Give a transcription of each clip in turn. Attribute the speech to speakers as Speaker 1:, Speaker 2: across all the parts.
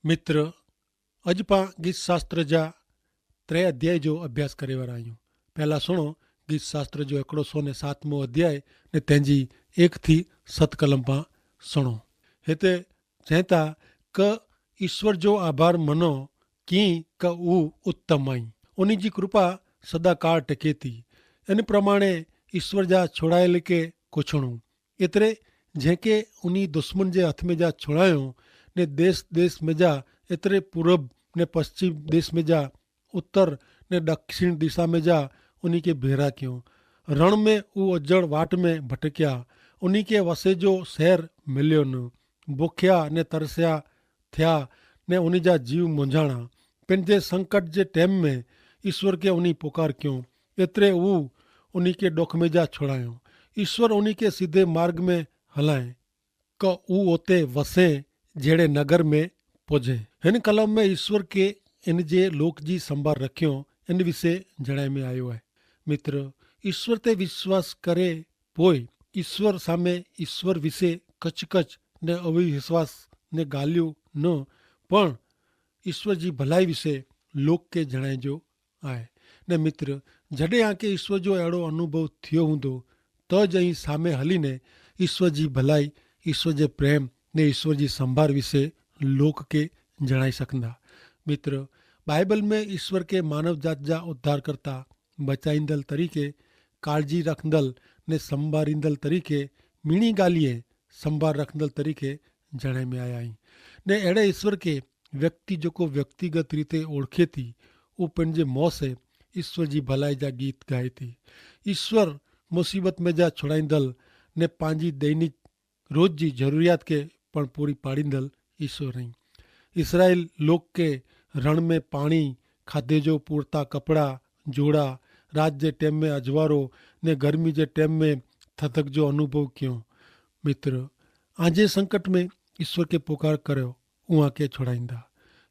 Speaker 1: मित्र, अॼु पाण गीत शास्त्र जा 3 अध्याय जो अभ्यास करे वारा आहियूं। पहला सुणो गीत शास्त्र जो 107 अध्याय ने तंहिंजी 1 थी 7 कलम पाण सुणो। हिते चवनि था क ईश्वर जो आभार मनो कीअं क ऊ उत्तम आई, उन जी कृपा सदा काल टके थी। इन प्रमाणे ईश्वर जा छोड़ायल के कुछणू एतिरे जंहिंखे उन दुश्मन जे हथ में जा छुड़ायो ने देश देश में जा एतिरे पूरब ने पश्चिम देश में जा उत्तर ने दक्षिण दिशा में जा उन्हीं के भेरा क्यों। रण में ऊ अजड़ वाट में भटकिया, उन्हीं के वसे जो शहर मिलियो न। बुखिया ने तरसिया थिया ने उन्हीं जा जीव मुंझाणा। पंहिंजे संकट जे टाइम में ईश्वर के उन्हीं पुकार क्यों। एतिरे ऊ उन्हीं के डोख में जा छुड़ायो। ईश्वर उन्हीं के सीधे मार्ग में हलाए क ऊ उते वसे जहिड़े नगर में पुॼे। हिन कलम में ईश्वर के इन जे लोक जी संभाल रखियो इन विषय जणाए में आयो है। मित्र, ईश्वर ते विश्वास करे पोइ ईश्वर सामे ईश्वर विषय कच ने अविश्वास ने ॻाल्हियूं न, पण ईश्वर जी भलाई विषय लोक के जणाए जो आहे। ने मित्र, जॾहिं आके ईश्वर जो अहिड़ो अनुभव थियो हूंदो त जई सामे हलीने ईश्वर जी भलाई, ईश्वर जे प्रेम ने ईश्वर जी संभार विषय लोक के जणाई सकंदा। मित्र, बाइबल में ईश्वर के मानव जात जा उद्धारकर्ता, बचाईंदल तरीके, काळजी रखंदल ने संभारींदल तरीके, मीणी ॻाल्हिए संभार रखंदल तरीके जणे में आया आहिनि। ने अहिड़े ईश्वर के व्यक्ति जेको व्यक्तिगत रीते ओळखे थी, उहो पंहिंजे मुंहं से ईश्वर जी भलाई जा गीत गाए थी। ईश्वर मुसीबत में जा छुड़ाईंदल ने पंहिंजी दैनिक रोज जी ज़रूरियात के पण पूरी पाड़ींदल ईश्वर आहिनि। इसराइल लोक के रण में पाणी, खाधे जो पूरता कपड़ा, जोड़ा, रात जे टाइम में अजवारो ने गर्मी जे टाइम में थधक जो अनुभव क्यों। मित्र, आजे संकट में ईश्वर के पुकार करो, उहाँ के छुड़ाईंदा।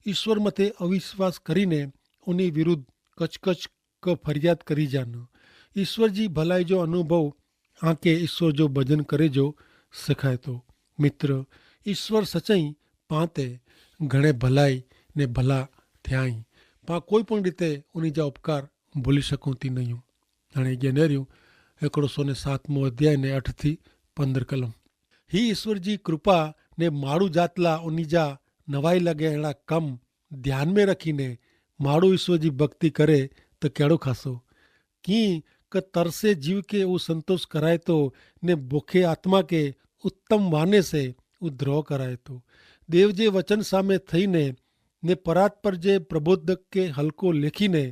Speaker 1: ईश्वर मथे अविश्वास करीने उन विरुद्ध कच क फरियाद करी जान। ईश्वर जी भलाई जो अनुभव आके ईश्वर जो भजन करे जो सिखाए थो। मित्र, ईश्वर सचाई पाते घणे भलाई ने भला थिया आहिनि। पाण कोई पण रीते उन जा उपकार भूली सकूं थी नयूं। हाणे अॻियां नेरियूं 107 अध्याय ने 8 थी 15 कलम। ही ईश्वर जी कृपा ने माण्हू जात ला उन जा नवाई लॻे अहिड़ा कम ध्यान में रखीने माण्हू ईश्वर जी भक्ति करे त कहिड़ो खासो। कीअं क तरसे जीव के वो संतोष कराए तो ने बुखे आत्मा के उत्तम वाने से वो द्रोह कराए तो। देव जे वचन सामे थईने ने परात पर जे प्रबोधक के हल्को लेखीने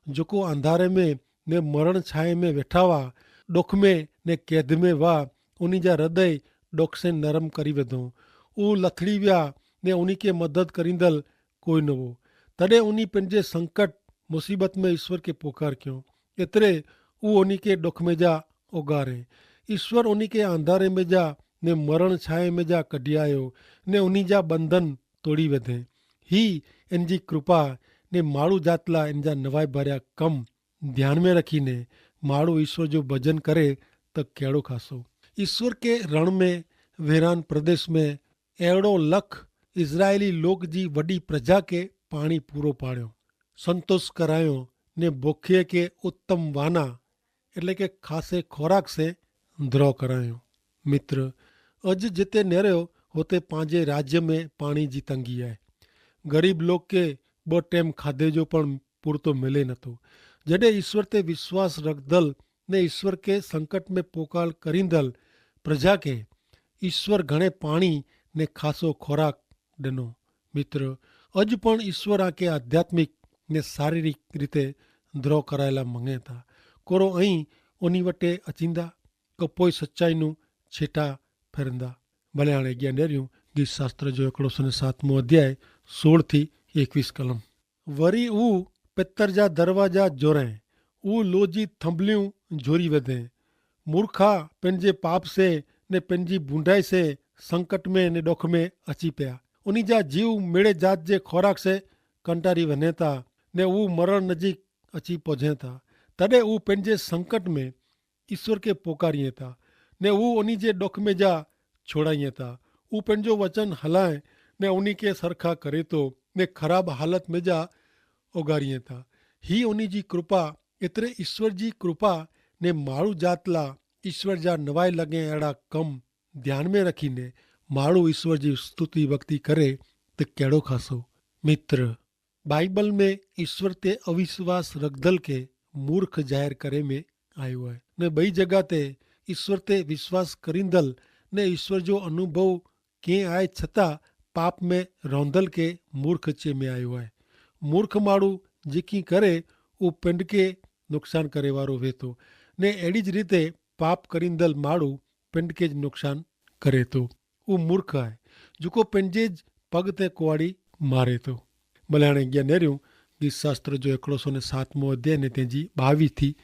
Speaker 1: जेको अंधारे में ने मरण छाए में वेठा हुआ, डुख में ने कैद में हुआ, उन्हीं जा हृदय डुख से नरम करी वेधो। ऊ लथड़ी विया ने उन्हीं के मदद करींदल कोई न हो। तॾहिं उन्हीं पंहिंजे संकट मुसीबत में ईश्वर के पुकार क्यों। एतिरे ऊ उन्हीं के डुख में जा उगारे। ईश्वर उन्हीं के अंधारे में जा ने मरण छाए में जा कढी आयो ने उन्हीं जा बंधन तोड़ी वेधे। ही इन जी कृपा ने माण्हू जात ला इन जा नवाए भरिया कम ध्यान में रखीने माण्हू ईश्वर जो भजन करे त कहिड़ो खासो। ईश्वर के रण में वेरान प्रदेश में अहिड़ो लख इज़राइली लोक जी वॾी प्रजा के पाणी पूरो पाड़ियो, संतोष करायो ने बुखे के उत्तम वाना એટલે કે ખાસે ખોરાક से द्रोह करायो। मित्र, अॼु जिते नेरियो होते पंहिंजे राज्य में पाणी जी तंगी आहे। गरीब लोग के 2 टाइम खाधे जो पण पूरतो मिले नथो। जॾहिं ईश्वर ते विश्वास रखदल ने ईश्वर के संकट में पुकार करींदल प्रजा के ईश्वर घणे पाणी ने खासो खोराक ॾिनो। मित्र, अॼु पण ईश्वर आके आध्यात्मिक ने शारीरिक रीते द्रोह करायला मङे था। कोरो ऐं उन वटे अचींदा क पोइ सचाई नूं छेटा फिरंदा। भले हाणे अॻियां नेरियूं गीत शास्त्र जो 107 अध्याय 16 थी 21 कलम। वरी ऊ पितर जा दरवाजा जोड़े, ऊ लोजी थंभलियूं जोरी वेधे। मूर्खा पंहिंजे पाप से ने पंहिंजी बूंडाई से संकट में ने डुख में अची पिया। उन्हीं जा जीव मेड़े जात जे खोराक से कंटारी वञे था ने ऊ मरण नजीक अची पहुचे था। तॾहिं ऊ पंहिंजे संकट में ईश्वर के पोकारीए था ने ऊ उन्हीं जे डुख में जा छोड़ाईए था। ऊ पंहिंजो वचन हलाए ने उन्हीं के सरखा करे तो ने खराब हालत में जा उगारिए था। ही उन्हीं जी कृपा एतरे ईश्वर जी कृपा ने माड़ू जातला ईश्वर जा नवाय लगे अड़ा कम ध्यान में रखीने माड़ू ईश्वर जी स्तुति भक्ति करे तो केड़ो खासो। मित्र, बाइबल में ईश्वर ते अविश्वास रखदल के मूर्ख जाहिर करे में आयो है ने बई जगह ते ईश्वर ते विश्वास करींदल ने ईश्वर जो अनुभव के आए छता पाप में रौंदल के मूर्ख चे में आयो है। मूर्ख माड़ू जेकी करे वो पिंड के नुकसान करे वारो वेतो ने एड़ी ज रीते पाप करींदल माड़ू पिंड के ज नुकसान करे तो वो मूर्ख है जो पंहिंजे ज पग ते कुआड़ी मारे तो। भले हाणे अॻियां नेरियूं गीत शास्त्र जो 107 अध्याय ने तंहिंजी 22 थी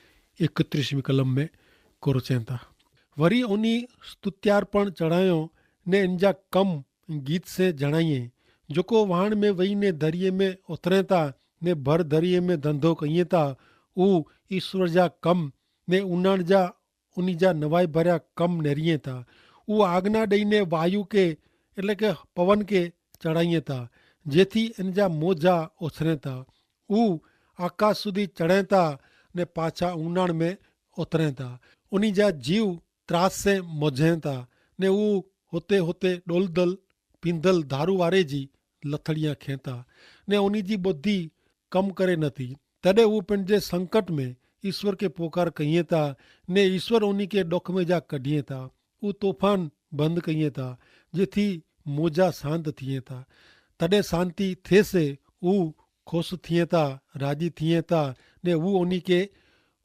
Speaker 1: 31 कलम में कोरो चवनि था। वरी उन्हीं स्तुत्यार्पण चढ़ायो ने इन जा कम गीत से जणाइए जोको वाहण में वही ने दरिये में उतरे था ने भर दरिये में धंधो कईए था ऊ ईश्वर जा कम ने उन्हण जा उन्हीं जा नवाई भरिया कम नेरिए था। ऊ आज्ञा ॾई ने वायु के એટલે કે પવન કે ચડાઈએ था જેથી इन जा मोजा उछरे था। ऊ आकाश सुधी चढ़े था ने पाछा ऊंडाण में उतरे था। उन्हीं जा जीव त्रास से मोझे था ने ऊ होते होते डोलदल पींदल दारू वारे जी लथड़ियां खेता ने उन्हीं जी बुद्धि कम करे नथी। तॾहिं ऊ पंहिंजे संकट में ईश्वर के पोकार कईए था ने ईश्वर उन्हीं के डुख में जा कढिए था। ऊ तूफान बंद कईए था जेथी मोजा शांत थिए था। तॾहिं शांति थे से ऊ खुश थिए था राजी थिए था ने ऊ उन्हीं के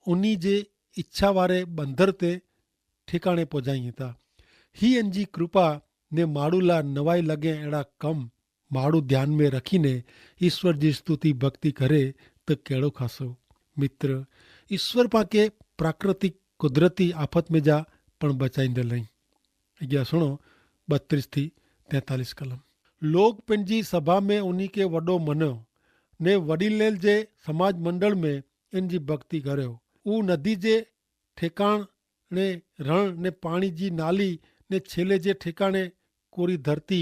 Speaker 1: उन्हीं जे इच्छा वारे बंदर ते ठिकाणे पहुचाइए था। ही इन जी कृपा ने माड़ू ला नवाई लगे अड़ा कम माड़ू ध्यान में रखीने ईश्वर जी स्तुति भक्ति करे तो केड़ो खासो। मित्र, ईश्वर पाके प्राकृतिक कुदरती आफत में जा पण बचाईंदल नहीं। अॻियां सुनो 32 थी 43 कलम। लोग पंहिंजी सभा में उन्हीं के वॾो मनो ने वडीलेल जे समाज मंडल में इन जी भक्ति करियो। ऊ नदी जे ठिकाणे रण ने पाणी जी नाली ने छेले जे ठिकाणे कोरी धरती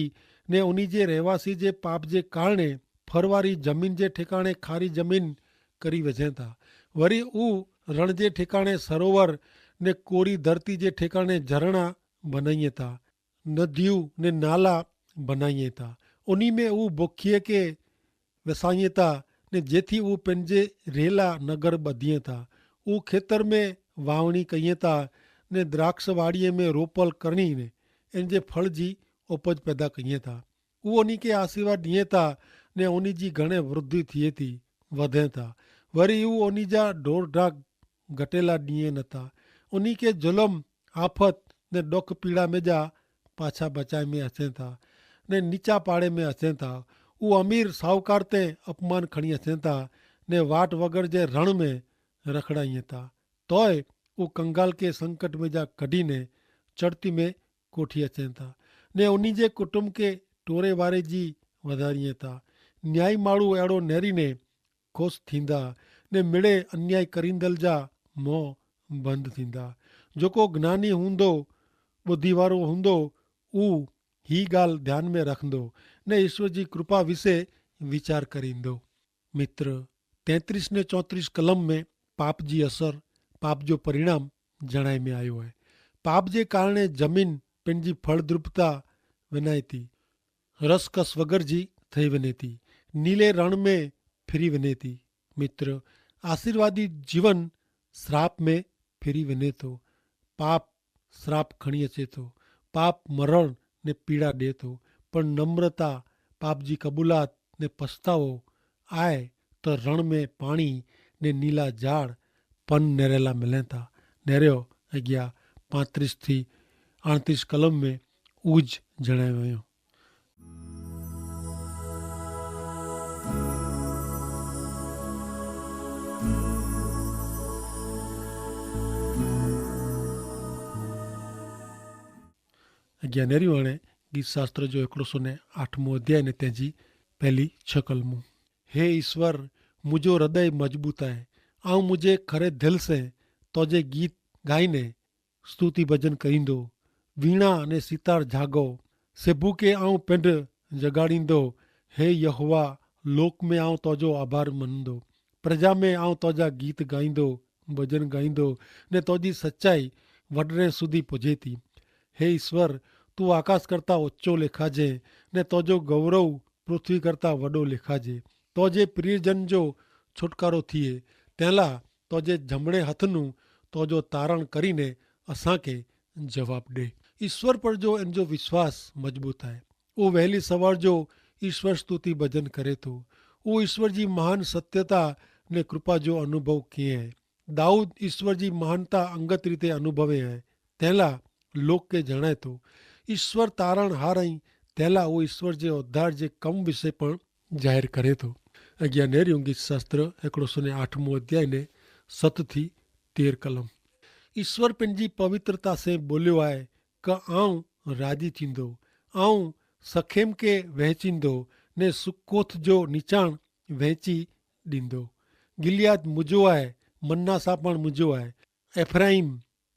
Speaker 1: ने उन्हीं जे रहवासी जे पाप जे कारणे फरवारी जमीन जे ठिकाणे खारी जमीन करी वझे था। वरी ऊ रण जे ठिकाणे सरोवर ने कोरी धरती जे ठिकाणे झरणा बनाइए था नदियूं ने नाला बनाइए था। उन्हीं में ऊ बुखिए के वसाइए था ने जेथी ऊ पंहिंजे रेला नगर ॿधिए था। ऊ खेतर में वावणी कईए था ने द्राक्ष वाड़ीअ में रोपल करणी ने इन जे फल जी उपज पैदा कईए था। ऊ उन्हीं के आशीर्वाद ॾिए था ने उन्हीं जी घणे वृद्धि थिए थी वधे था। वरी ऊ उन्हीं जा ढोर ढाक घटेला ॾिए नथा। उन्हीं के जुलम आफत ने डुख पीड़ा में जा पाछा बचाए में अचनि था ने नीचा पाड़े में अचनि था। ऊ अमीर साहूकार ते अपमान खणी अचनि था ने वाट वगर जे रण में रखड़ाइए था। तोय ऊ कंगाल के संकट में जा कढी ने चढ़ती में कोठी अचनि था ने उन्हीं जे कुटुंब के टोरे वारे जी वधारिए था। न्याय माण्हू अहिड़ो नेरी ने खुश थींदा ने मिड़े अन्याय करींदल जा मोह बंदि थींदा। जेको ज्ञानी हूंदो बुद्धि वारो हूंदो ऊ ही ॻाल्हि ध्यान में रखंदो ने ईश्वर जी कृपा विषे वीचार करींदो। मित्र, 33 ने 34 कलम में पाप जी असर पाप जो परिणाम जणाए में आयो है। पाप जे कारणे जमीन पंहिंजी फलद्रुपता विनाए थी रसकस वगर जी थई वञे थी नीले रण में फिरी वञे थी। मित्र, आशीर्वादी जीवन श्राप में फिरी वञे थो। पाप श्राप खणी अचे थो। पाप मरण ने पीड़ा ॾे थो। पर नम्रता पाप जी कबूलात ने पछतावो आए तो रण में पाणी ने नीला झाड़ पन नेरेला मिले था। नेरियो अॻियां 35 थी 38 कलम में ऊज जणायो वियो। अॻियां नेरियूं हाणे गीत शास्त्र जो 108 अध्याय ने तंहिंजी पहली 6 कलमूं। हे ईश्वर, मुझो हृदय मजबूत है। आऊं मुझे खरे दिल से तोजे गीत गाईने स्तुति भजन करींदो। वीणा ने सितार जागो सेबू के आऊं पिंड जगाड़ींदो। हे यहोवा, लोक में आऊं तुंहिंजो आभार मञंदो, प्रजा में आऊं तुंहिंजा गीत गाईंदो, भजन गाईंदो ने तुंहिंजी सच्चाई वॾरे सुधी पुॼे थी। हे ईश्वर, तूं आकाश करता ऊंचो लिखाजे ने तुंहिंजो गौरव पृथ्वी करता वॾो लिखाजे। तुंहिंजे प्रियजन जो छुटकारो थिए, तंहिं लाइ तुंहिंजे जमणे हथનું तुंहिंजो तारण કરીને असांखे जवाब ॾे। ईश्वर पर जो इन जो विश्वास मजबूत आहे। उहो वहेली सवार जो ईश्वर स्तुति भजन करे थो। उहो ईश्वर जी महान सत्यता ने कृपा जो अनुभव कीअं आहे। दाऊद ईश्वर जी महानता अंगत रीते अनुभवे आहे, तंहिं लाइ लोक खे जणाए थो। ईश्वर तारण हार आई, तंहिं लाइ उहो ईश्वर जे उद्धार जे कम विषय पण ज़ाहिर करे थो। अॻियां नेरियूं गीत शास्त्र 108 अध्याय ने 7 थी 13 कलम। ईश्वर पंहिंजी पवित्रता से बोलियो आहे क आऊं राजी थींदो, आऊं सखेम खे वहचींदो ने सुकोथ जो निचाण वहची ॾींदो। गिलियाद मुंहिंजो आहे, मन्नासा पण मुंहिंजो आहे। एफ्राइम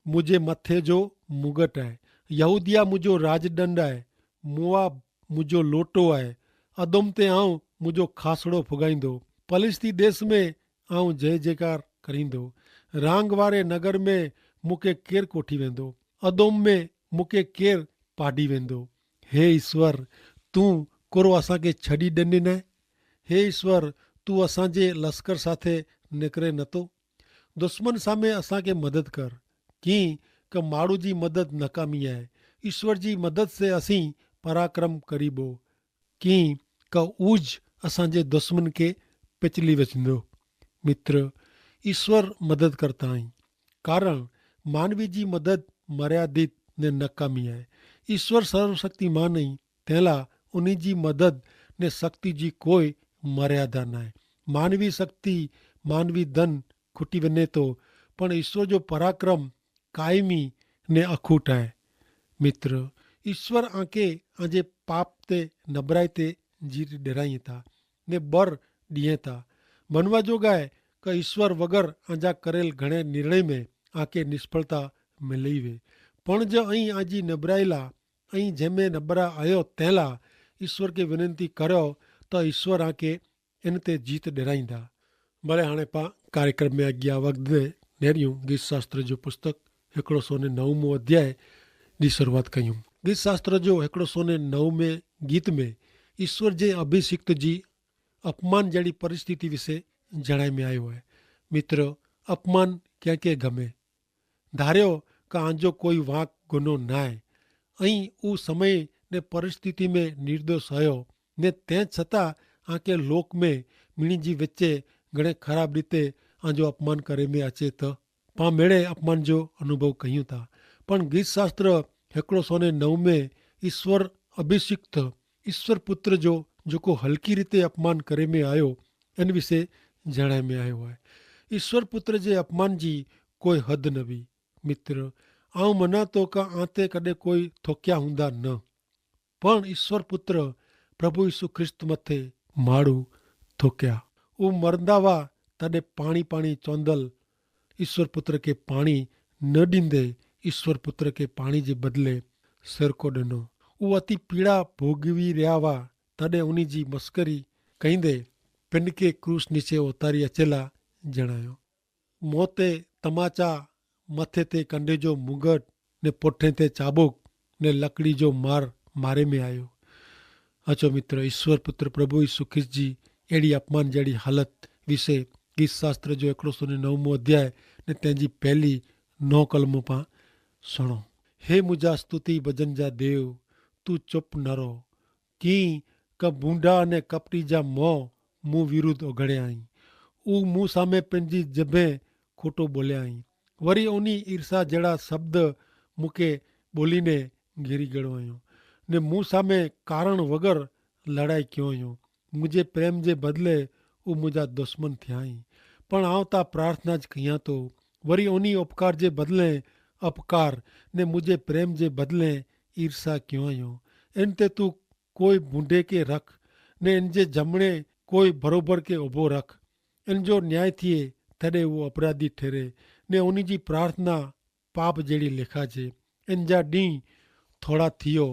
Speaker 1: मुंहिंजे मथे जो मुगट आहे। यहूदिया मुंहिंजो राजदंड आहे। मोआब मुंहिंजो लोटो आहे। अदोम ते आऊं मुंहिंजो खासड़ो फुगाईंदो। पलिस्ती देश में आऊं जय जयकार करींदो। रांग वारे नगर में मूंखे केरु कोठी वेंदो। अदोम में मूंखे केरु पाड़ी वेंदो। हे ईश्वर, तूं कोरो असांखे छॾी ॾिनी न। हे ईश्वर, तूं असांजे लश्कर साथे निकिरे नथो। दुश्मन सामे असांखे मदद कर। कीअं क माण्हू जी मदद नकामी आहे, ईश्वर जी मदद से असीं पराक्रम करीबो। कीअं क ऊज असांजे दुश्मन खे पिचली वेचंदो। मित्र, ईश्वर मदद करता आहीं, कारण मानवी जी मदद मर्यादित ने नकामी आहे। ईश्वर सर्वशक्तिमान आई, तंहिं लाइ उन जी मदद ने शक्ति जी कोई मर्यादा न आहे। मानवी शक्ति, मानवी धन खुटी वञे थो, पण ईश्वर जो पराक्रम कायमी ने अखूट आहे। मित्र, ईश्वर आंखे आंजे पाप ते नबराई ते जीत ॾिराई था ने बर ॾिए था। मनवा जोगा आहे क ईश्वर वग़ैर आंजा करेल घणे निर्णय में आंखे निष्फलता मिली वे। पण ज ऐं आंजी नबराई लाइ ऐं जंहिंमें नबरा आयो तंहिं लाइ ईश्वर खे विनंती करियो त ईश्वर आंखे इन ते जीत ॾिराईंदा। भले हाणे पाण कार्यक्रम में अॻियां वधंदे नेरियूं गीत शास्त्र जो पुस्तक 109 अध्याय जी शुरूआत कयूं। गीत शास्त्र जो 109 गीत में ईश्वर जे अभिषिक्त जी अपमान जहिड़ी परिस्थिति विषय जणाए में आयो आहे। मित्र, अपमान कंहिंखे गमे। धारियो क आंजो कोई वाक गुनो न आहे ऐं उहो समय ने परिस्थिति में निर्दोष हुयो ने तंहिं छतां आंखे लोक में मिणी जी विचे घणे ख़राब रीते आंजो अपमान करे में अचे त पाण मेड़े अपमान जो अनुभव कयूं था। पण गीत शास्त्र 109 में ईश्वर अभिषिक्त ईश्वर पुत्र जो जेको हल्की रीते अपमान करे में आयो इन विषय जणाए में आयो आहे। ईश्वर पुत्र जे अपमान जी कोई हद न हुई। मित्र, आऊं मना तो का आते कॾहिं कोई थोकिया हूंदा न, पण ईश्वर पुत्र प्रभु यीशु ख्रिस्त मथे माण्हू थोकिया। उहो मरंदा हुआ तॾहिं पाणी पाणी चवंदल ईश्वर पुत्र खे पाणी न ॾींदे ईश्वर पुत्र खे पाणी जे बदिले सिरको ॾिनो। उहो अति पीड़ा भोगवी रहिया हुआ तॾहिं उन जी मस्करी कईंदे पिन खे क्रूस नीचे उतारी अचेला जणायो। मोते तमाचा, मथे ते कंडे जो मुगट ने पुठे ते चाबुक ने लकड़ी जो मार मारे में आयो। अचो मित्र, ईश्वर पुत्र प्रभु यीशु ख्रिस्त जी अहिड़ी अपमान जहिड़ी हालत विषय गीत शास्त्र जो 109 अध्याय ने तंहिंजी पहली 9 कलमों पां सुणो। हे मुंहिंजा स्तुति भजन जा देव, तू चुप न रहो। कीअं क बूंडा ने कपटी जा मोह मूं विरुद्ध उघड़िया आहीं। ऊ मूं सामे पंहिंजी जबे खोटो बोलिया आहीं। वरी उन ईर्षा जहिड़ा शब्द मूंखे ॿोलीने घिरी गड़ो आहियो ने मूं सामे कारण वग़ैरह लड़ाई कयो आहियो। मुंहिंजे प्रेम जे बदिले ऊ मुंहिंजा दुश्मन थिया आहीं। पण आउं ता प्रार्थना ज कयां थो, वरी उन उपकार जे बदिले अपकार ने मुंहिंजे प्रेम जे बदिले ईर्षा कयो आहियो। इन ते तूं कोई बूंडे खे रख ने इन जे जमणे कोई बरोबर खे उभो रख। इन जो न्याय थिए तॾहिं उहो अपराधी ठहिरे ने उन जी प्रार्थना पाप जहिड़ी लिखाजे। इन जा ॾींहं थोड़ा थियो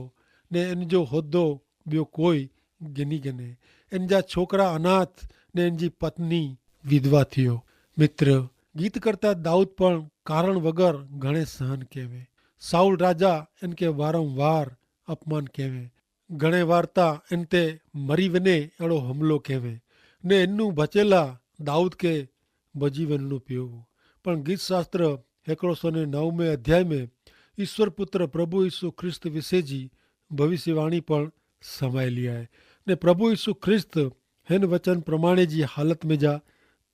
Speaker 1: ने इन जो उहिदो ॿियो कोई गिनी गिने। इन जा छोकिरा अनाथ ने इन जी पत्नी विधवा थियो। मित्र, गीत करता दाऊद पण कारण वगर घणे सहन कयवे। साउल राजा इनके वारंवार अपमान कयवे। घणे वार्ता इन ते मरी वञे अहिड़ो हमलो कयवे ने इनू बचेला दाऊद के भॼी वञिणो पियो। पण गीत शास्त्र 109 अध्याय में ईश्वर पुत्र प्रभु यीशु ख्रिस्त विषय जी भविष्यवाणी पण समायेली आहे ने प्रभु यीशु ख्रिस्त हिन वचन प्रमाणे जी हालत में जा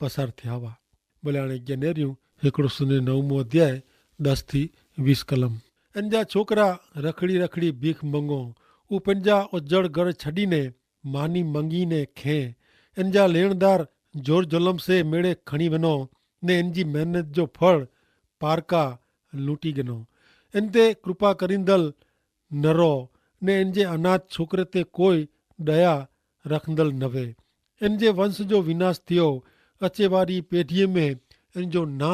Speaker 1: पसार थिया हुआ। भले हाणे अॻियां नेरियूं 109 अध्याय 10 થી 20 कलम। इन जा छोकरा रखड़ी रखड़ी भीख मंगो। ऊ पंहिंजा उजड़ घर छॾीने मानी मंगी ने खे। इन जा लेणदार जोर जुलम से मेड़े खणी वञो ने इन जी मेहनत जो फल पारका लूटी गिनो। इन ते कृपा करींदल नरो ने इन जे अनाथ छोकरे ते कोई दया रखंदल नवे। इन जे वंश जो विनाश थियो। अचे वारी पेढ़ीअ में इन जो ना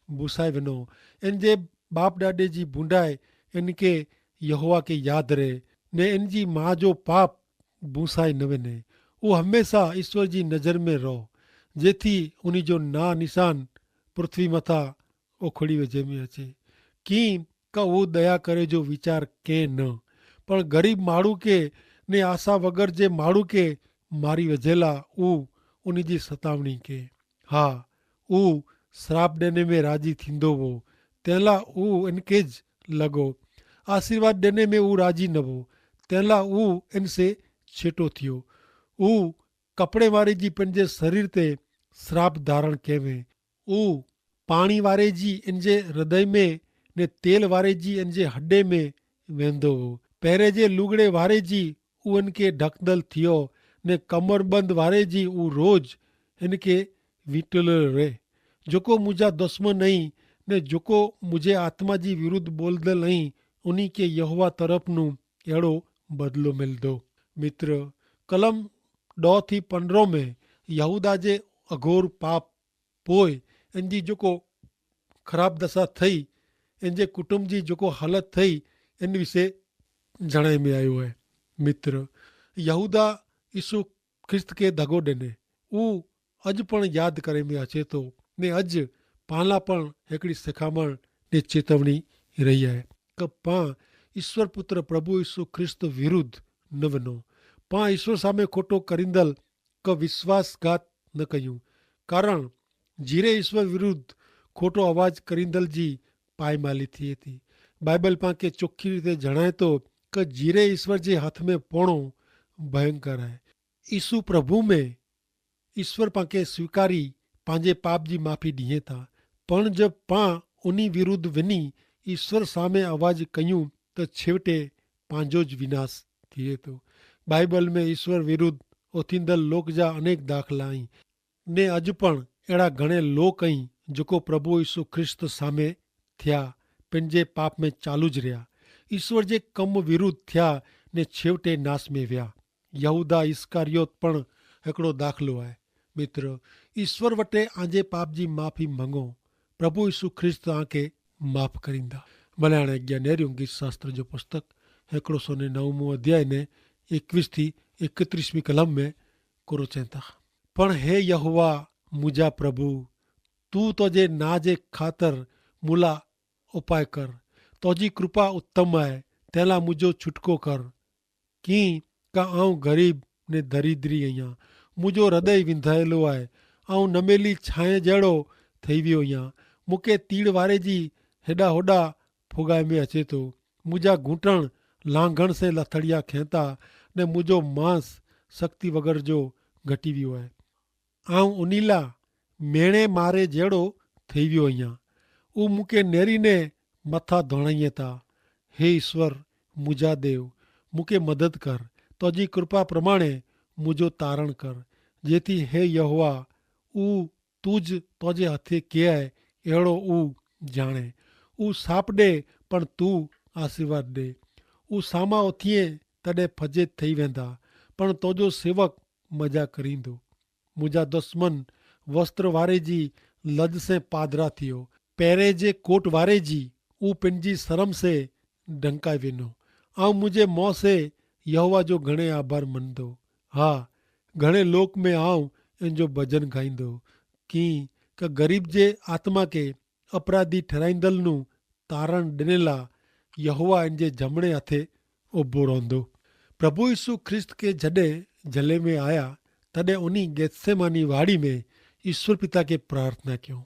Speaker 1: भूसाए वञो। इन जे बाप ॾाॾे जी बूंडाए इनके यहोवा के यादि रहे ने इन जी माँ जो पाप भूसाए न वञे। उहो हमेशा ईश्वर जी नज़र में रहो जेथी उन जो ना निशान पृथ्वी मथां उखड़ी वेझे में अचे। कीअं का उहो दया करे जो वीचार के न, पण ग़रीब माण्हू के ने आशा वगर जे माण्हू के मारी वेझेला ऊ उन जी सतावणी के। हा, ऊ श्राप ॾियण में राजी थींदो हो, तंहिंला ऊ इनके ज लॻो। आशीर्वाद ॾियण में ऊ राजी न हो, तंहिंला ऊ इन से छेटो थियो। ऊ कपिड़े वारे जी पंहिंजे शरीर ते श्राप धारण कयवे। ऊ पाणी वारे जी इन जे हृदय में ने तेल वारे जी इन जे हॾे में वेंदो हो। पहिरें जे लुगड़े वारे जी ऊ इनके ढकंदल थियो ने कमरबंद वारे जी ऊ रोज इनके वीटल रहे। जेको मुंहिंजा दुश्मन आई ने जेको मुझे आत्मा जी विरुद्ध बोलदल आई उन्हीं के यहोवा तरफ नू अहिड़ो बदलो मिलंदो। मित्र, कलम 2 થી 15 में यहूदा जे अघोर पाप पोइ इन जी जेको ख़राब दशा थई, इन जे कुटुंब जी जेको हालत थई, इन विषय जणाए में आयो आहे। मित्र, यहूदा यीशु ख्रिस्त के दगो ॾिने। ऊ अॼु पण यादि करे में अचे थो ने अॼु पाण पण हिकिड़ी सिखामण ने चेतवणी रही आहे कि पाण ईश्वर पुत्र प्रभु यीशु ख्रिस्त विरुद्ध न वञो। पाण ईश्वर सामे खोटो करींदल का विश्वासघात न कयूं, कारण जीरे ईश्वर विरुद्ध खोटो आवाज़ करींदल जी पायमाली थिए थी। बाइबल पाण खे चोखी रीते जणाए थो कि जीरे ईश्वर जे हथ में पवणो भयंकर आहे। ईसु प्रभु में ईश्वर पाण खे स्वीकारी पंहिंजे पाप जी माफ़ी ॾिए था, पण जब पाण उन विरुद्ध वञी ईश्वर सामे आवाज़ कयूं त छेवटे पंहिंजो ज विनाश थिए थो। बाइबल में ईश्वर विरुद्ध उथींदल लोक जा अनेक दाख़ला आहिनि ने अॼु पण अहिड़ा घणे लोक आहिनि जेको प्रभु यीशु ख्रिस्त सामे थिया पंहिंजे पाप में चालू ज रहिया, ईश्वर जे कम विरुद्ध थिया ने छेवटे नाश में विया। यहूदा इस्करियोत पण हिकिड़ो दाख़िलो आहे। मित्र, ईश्वर वटे आंजे पाप जी माफ़ी मंगो, प्रभु यीशु ख्रिस्त तव्हांखे माफ़ करींदा। भले हाणे अॻियां नेरियूं गीत शास्त्र जो पुस्तक 109 अध्याय ने 21 થી 31 कलम में कुरो चवनि था, पण हे यहोवा मुंहिंजा प्रभु, तू तुंहिंजे ना जे ख़ातिर मूला उपाय कर। तुंहिंजी कृपा उत्तम आहे, तंहिंला मुंहिंजो छुटको कर। कीअं का आऊं ग़रीब ने दरिद्री आहियां, मुंहिंजो हृदय विंधायलो आहे, ऐं नमेली छांए जहिड़ो थी वियो आहियां। मूंखे तीड़ वारे जी हेॾा होॾा फुगाए में अचे थो। मुंहिंजा घूंटण लांघण से लथड़िया खेता ने मुंहिंजो मांस शक्ति वग़ैरह जो घटी वियो आहे। ऐं उनीला मेणे मारे जहिड़ो थी वियो आहियां। उहो मूंखे नेरीने मथा धोणाईअ था। हे ईश्वर मुंहिंजा देव, मूंखे मदद कर। तुंहिंजी कृपा प्रमाणे मुंहिंजो तारण कर, जेथी हे यहोवा ऊ तुझ तुंहिंजे हथे के आहे अहिड़ो ऊ ॼाणे। ऊ साप ॾे पण तू आशीर्वाद ॾे। ऊ सामा उथिए तॾहिं फजे थी वेंदा, पण तुंहिंजो सेवक मज़ा करींदो। मुंहिंजा दुश्मन वस्त्र वारे जी लज से पादरा थियो, पहिरें जे कोट वारे जी ऊ पंहिंजी शर्म से ढंकाए वेंदो। ऐं मुंहिंजे मुंहं से यहोवा जो घणे आभार मन्दो। हा, घणे लोक में आऊं इन जो भजन गाईंदो। की क गरीब जे आत्मा के अपराधी ठहिराईंदड़ तारण ॾिनला यहोवा इन जे जमणे हथे उभो रहंदो। प्रभु यीशु ख्रिस्त के जॾहिं जले में आया तॾहिं उन गेत्सेमानी वाड़ी में ईश्वर पिता के प्रार्थना कयूं।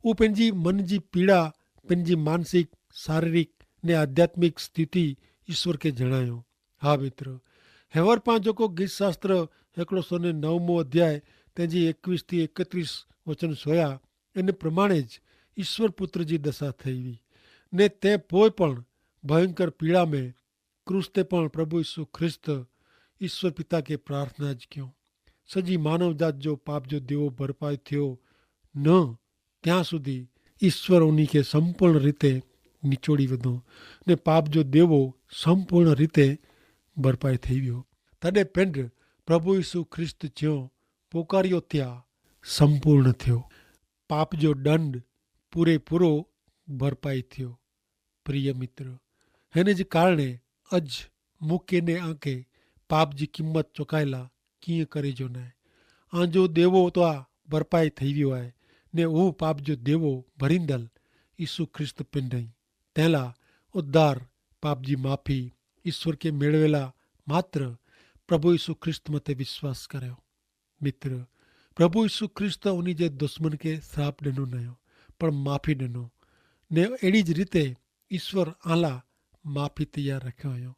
Speaker 1: हू पंहिंजी मन जी पीड़ा, पंहिंजी मानसिक, शारीरिक ने आध्यात्मिक स्थिति ईश्वर के जणायो। हा मित्र, हेवर पां जेको गीत शास्त्र 109 अध्याय तंहिंजी 21 थी 31 वचन सोया, इन प्रमाणे ज ईश्वर पुत्र जी दशा થઈ हुई ने તે પોઈ પણ ભયંકર પીડા में क्रूस ते पण प्रभु यीशु ख्रिस्त ईश्वर पिता के प्रार्थना ज कयूं। सॼी मानव जात जो पाप जो देवो भरपाई थियो न ત્યાં સુધી ઈશ્વર ઉની કે સંપૂર્ણ રીતે નિચોડી વિધો ને પાપ જો દેવો સંપૂર્ણ રીતે ભરપાઈ થઈ ગયો। તડે પેંડ પ્રભુ ઈસુ ખ્રિસ્ત જ્યો પોકાર્યો ત્યાં સંપૂર્ણ થયો। પાપ જો દંડ પૂરેપૂરો ભરપાઈ થયો। પ્રિય મિત્ર, એને જ કારણે અજ મૂકેને આંકે પાપ जी કિંમત ચુકાયેલા कीअं करे जो न आंजो देवो तो आ भरपाई थी वियो आहे ने उहो पाप जो देवो भरींदल ईसु ख्रिस्त पिंडई तंहिंला उद्धार पाप जी माफ़ी ईश्वर के मेड़वेला मात्र प्रभु यीशु ख्रिस्त मते विश्वास करियो। मित्र, प्रभु यीशु ख्रिस्त उन जे दुश्मन के श्राप ॾिनो न हुयो पर माफ़ी ॾिनो ने अहिड़ी ज रीते ईश्वर आला माफ़ी तैयार रखियो हुयो।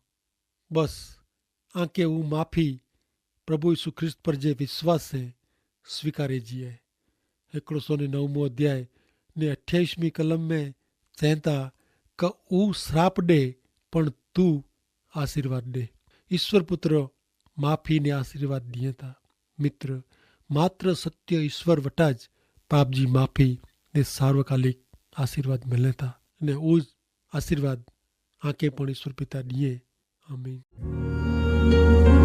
Speaker 1: बस आंके हू माफ़ी प्रभु यीशु ख्रिस्त पर जे विश्वास से स्वीकारे जी है। 109 अध्याय ने 28वीं कलम में चवनि था क ऊ श्राप ॾे पण तू आशीर्वाद ॾे। ईश्वर पुत्र माफ़ी ने आशीर्वाद दिए था। मित्र, मात्र सत्य ईश्वर वटा ज पाप जी माफ़ी ने सार्वकालिक आशीर्वाद मिले था ने ऊ आशीर्वाद आके पण ईश्वर पिता दिए। आमीन।